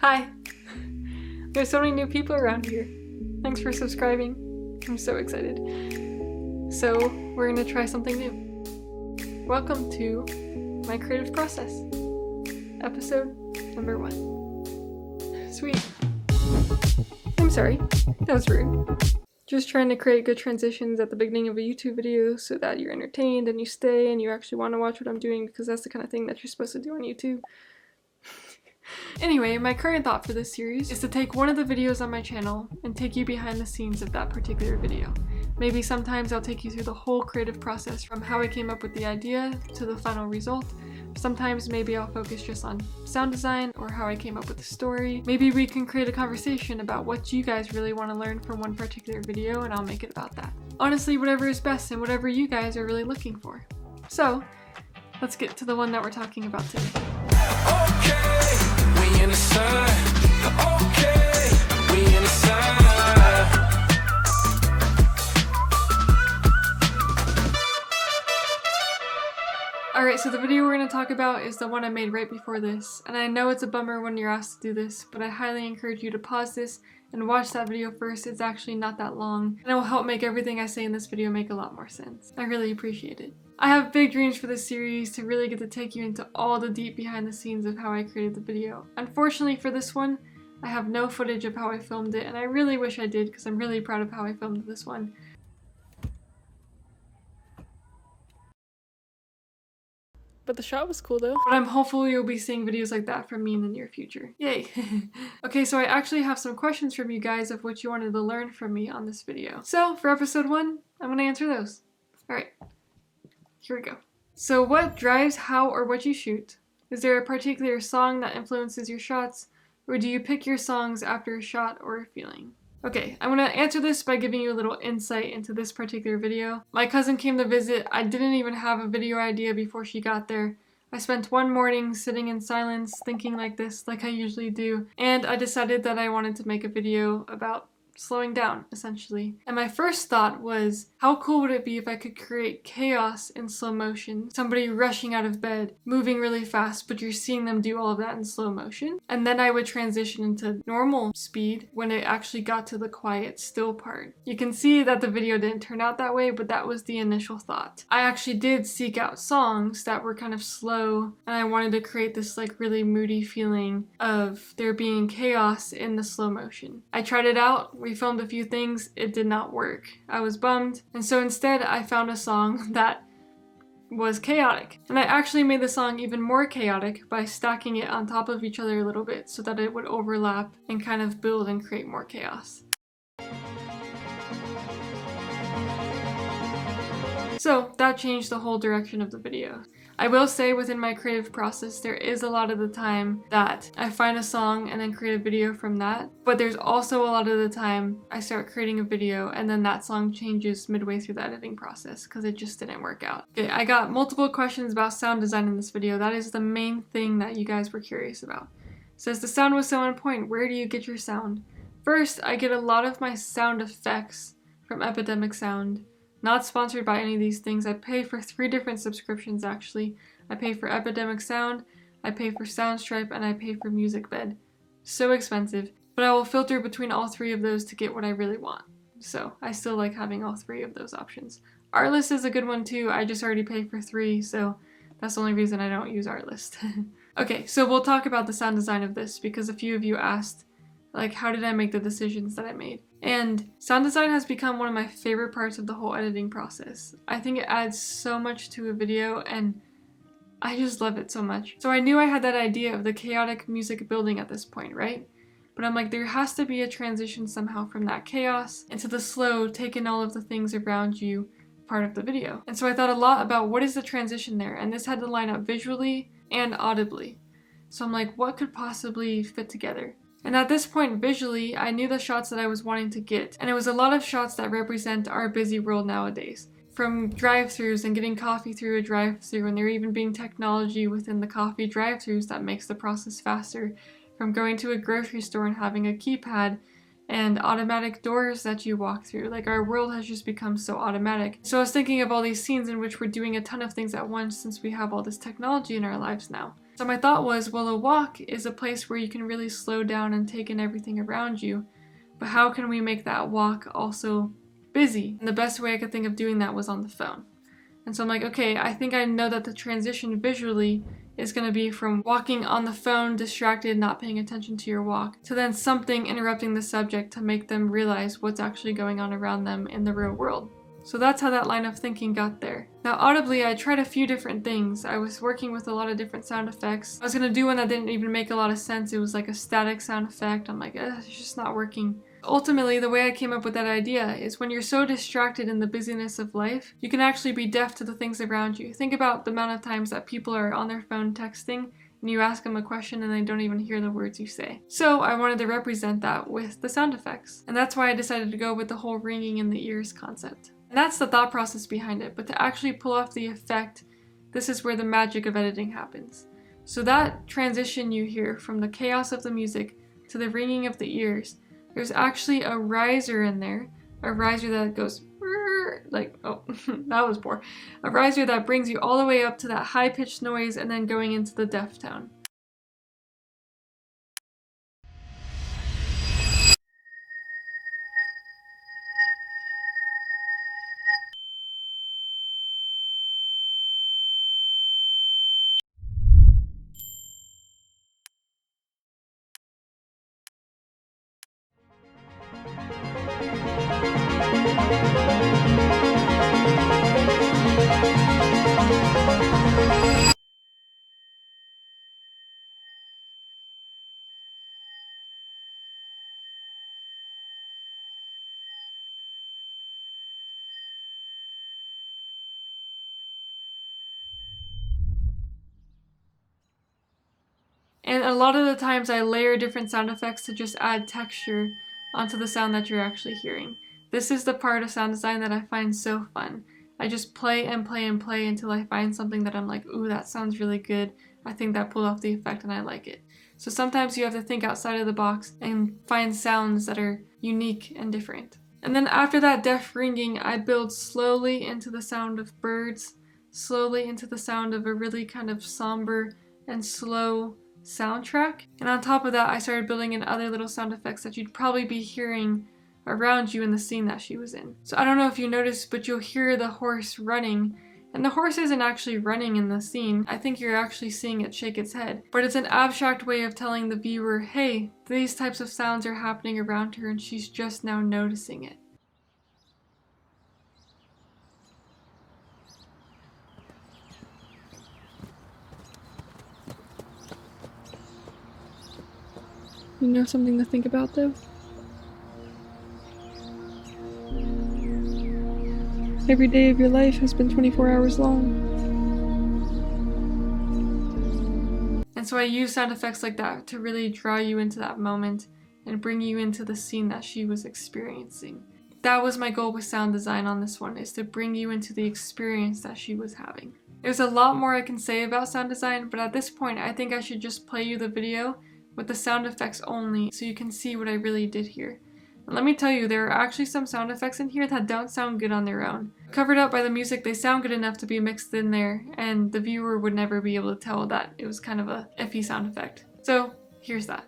Hi! There's so many new people around here. Thanks for subscribing. I'm so excited. So, we're gonna try something new. Welcome to my creative process. Episode number 1. Sweet. I'm sorry. That was rude. Just trying to create good transitions at the beginning of a YouTube video so that you're entertained and you stay and you actually want to watch what I'm doing, because that's the kind of thing that you're supposed to do on YouTube. Anyway, my current thought for this series is to take one of the videos on my channel and take you behind the scenes of that particular video. Maybe sometimes I'll take you through the whole creative process from how I came up with the idea to the final result. Sometimes maybe I'll focus just on sound design or how I came up with the story. Maybe we can create a conversation about what you guys really want to learn from one particular video and I'll make it about that. Honestly, whatever is best and whatever you guys are really looking for. So, let's get to the one that we're talking about today. Okay, we in the sun. Okay, we in the sun. Alright, so the video we're going to talk about is the one I made right before this, and I know it's a bummer when you're asked to do this, but I highly encourage you to pause this and watch that video first. It's actually not that long, and it will help make everything I say in this video make a lot more sense. I really appreciate it. I have big dreams for this series to really get to take you into all the deep behind the scenes of how I created the video. Unfortunately for this one, I have no footage of how I filmed it, and I really wish I did because I'm really proud of how I filmed this one. But the shot was cool though. But I'm hopeful you'll be seeing videos like that from me in the near future. Yay! Okay, so I actually have some questions from you guys of what you wanted to learn from me on this video. So for episode 1, I'm gonna answer those. Alright, here we go. So what drives how or what you shoot? Is there a particular song that influences your shots? Or do you pick your songs after a shot or a feeling? Okay, I'm gonna answer this by giving you a little insight into this particular video. My cousin came to visit. I didn't even have a video idea before she got there. I spent one morning sitting in silence thinking like this, like I usually do, and I decided that I wanted to make a video about slowing down, essentially. And my first thought was, how cool would it be if I could create chaos in slow motion? Somebody rushing out of bed, moving really fast, but you're seeing them do all of that in slow motion. And then I would transition into normal speed when it actually got to the quiet, still part. You can see that the video didn't turn out that way, but that was the initial thought. I actually did seek out songs that were kind of slow, and I wanted to create this like really moody feeling of there being chaos in the slow motion. I tried it out. We filmed a few things, it did not work. I was bummed, and so instead I found a song that was chaotic. And I actually made the song even more chaotic by stacking it on top of each other a little bit so that it would overlap and kind of build and create more chaos. So that changed the whole direction of the video. I will say within my creative process there is a lot of the time that I find a song and then create a video from that, but there's also a lot of the time I start creating a video and then that song changes midway through the editing process because it just didn't work out. Okay, I got multiple questions about sound design in this video. That is the main thing that you guys were curious about. It says the sound was so on point. Where do you get your sound? First, I get a lot of my sound effects from Epidemic Sound. Not sponsored by any of these things. I pay for 3 different subscriptions actually. I pay for Epidemic Sound, I pay for Soundstripe, and I pay for MusicBed. So expensive, but I will filter between all 3 of those to get what I really want. So I still like having all 3 of those options. Artlist is a good one too. I just already pay for 3, so that's the only reason I don't use Artlist. Okay, so we'll talk about the sound design of this because a few of you asked, like, how did I make the decisions that I made? And sound design has become one of my favorite parts of the whole editing process. I think it adds so much to a video and I just love it so much. So I knew I had that idea of the chaotic music building at this point, right? But I'm like, there has to be a transition somehow from that chaos into the slow, take in all of the things around you part of the video. And so I thought a lot about what is the transition there, and this had to line up visually and audibly. So I'm like, what could possibly fit together? And at this point, visually, I knew the shots that I was wanting to get, and it was a lot of shots that represent our busy world nowadays. From drive-thrus and getting coffee through a drive-thru, and there even being technology within the coffee drive-thrus that makes the process faster. From going to a grocery store and having a keypad, and automatic doors that you walk through. Like, our world has just become so automatic. So I was thinking of all these scenes in which we're doing a ton of things at once since we have all this technology in our lives now. So my thought was, well, a walk is a place where you can really slow down and take in everything around you, but how can we make that walk also busy? And the best way I could think of doing that was on the phone. And so I'm like, okay, I think I know that the transition visually is going to be from walking on the phone, distracted, not paying attention to your walk, to then something interrupting the subject to make them realize what's actually going on around them in the real world. So that's how that line of thinking got there. Now audibly, I tried a few different things. I was working with a lot of different sound effects. I was going to do one that didn't even make a lot of sense. It was like a static sound effect. I'm like, it's just not working. Ultimately, the way I came up with that idea is when you're so distracted in the busyness of life, you can actually be deaf to the things around you. Think about the amount of times that people are on their phone texting and you ask them a question and they don't even hear the words you say. So I wanted to represent that with the sound effects. And that's why I decided to go with the whole ringing in the ears concept. And that's the thought process behind it, but to actually pull off the effect, this is where the magic of editing happens. So that transition you hear from the chaos of the music to the ringing of the ears, there's actually a riser in there, a riser that goes like, oh, that was poor. A riser that brings you all the way up to that high-pitched noise and then going into the deaf tone. And a lot of the times I layer different sound effects to just add texture onto the sound that you're actually hearing. This is the part of sound design that I find so fun. I just play and play and play until I find something that I'm like, ooh, that sounds really good. I think that pulled off the effect and I like it. So sometimes you have to think outside of the box and find sounds that are unique and different. And then after that deaf ringing, I build slowly into the sound of birds, slowly into the sound of a really kind of somber and slow soundtrack. And on top of that, I started building in other little sound effects that you'd probably be hearing around you in the scene that she was in. So I don't know if you noticed, but you'll hear the horse running. And the horse isn't actually running in the scene. I think you're actually seeing it shake its head. But it's an abstract way of telling the viewer, hey, these types of sounds are happening around her and she's just now noticing it. You know something to think about though? Every day of your life has been 24 hours long. And so I use sound effects like that to really draw you into that moment and bring you into the scene that she was experiencing. That was my goal with sound design on this one, is to bring you into the experience that she was having. There's a lot more I can say about sound design, but at this point I think I should just play you the video with the sound effects only so you can see what I really did here. And let me tell you, there are actually some sound effects in here that don't sound good on their own. Covered up by the music, they sound good enough to be mixed in there, and the viewer would never be able to tell that it was kind of a iffy sound effect. So here's that.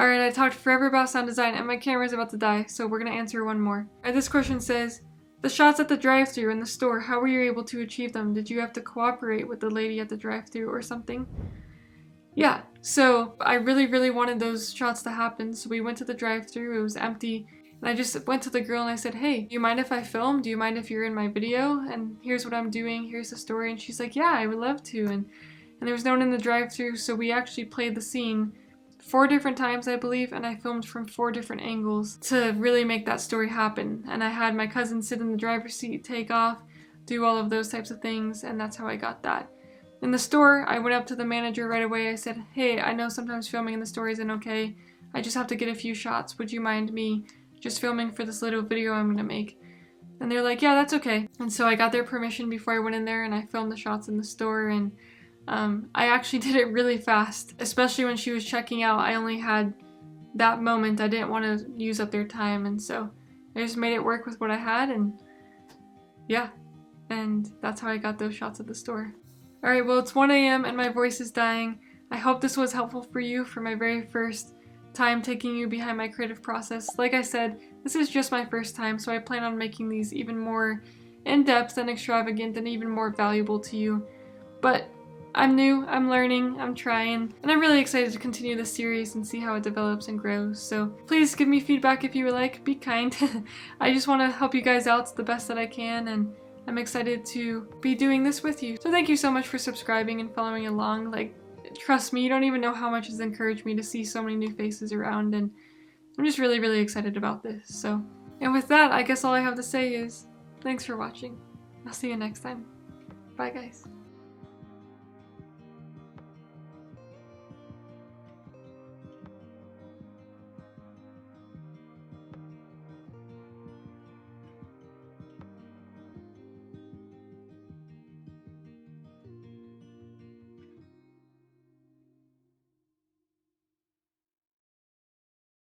Alright, I talked forever about sound design and my camera's about to die, so we're gonna answer one more. Alright, this question says, the shots at the drive-thru in the store, how were you able to achieve them? Did you have to cooperate with the lady at the drive-thru or something? Yeah, so I really wanted those shots to happen, so we went to the drive-thru, it was empty, and I just went to the girl and I said, hey, do you mind if I film? Do you mind if you're in my video? And here's what I'm doing, here's the story. And she's like, yeah, I would love to. And there was no one in the drive-thru, so we actually played the scene 4 different times, I believe, and I filmed from 4 different angles to really make that story happen. And I had my cousin sit in the driver's seat, take off, do all of those types of things, and that's how I got that. In the store, I went up to the manager right away. I said, hey, I know sometimes filming in the store isn't okay. I just have to get a few shots. Would you mind me just filming for this little video I'm gonna make? And they're like, yeah, that's okay. And so I got their permission before I went in there and I filmed the shots in the store, and I actually did it really fast, especially when she was checking out. I only had that moment. I didn't want to use up their time, and so I just made it work with what I had, and yeah, and that's how I got those shots at the store. Alright, well, it's 1 a.m. and my voice is dying. I hope this was helpful for you for my very first time taking you behind my creative process. Like I said, this is just my first time, so I plan on making these even more in-depth and extravagant and even more valuable to you. But I'm new, I'm learning, I'm trying, and I'm really excited to continue this series and see how it develops and grows. So please give me feedback if you would like, be kind. I just want to help you guys out the best that I can, and I'm excited to be doing this with you. So thank you so much for subscribing and following along. Like, trust me, you don't even know how much it's encouraged me to see so many new faces around, and I'm just really excited about this. So, and with that, I guess all I have to say is thanks for watching. I'll see you next time. Bye guys.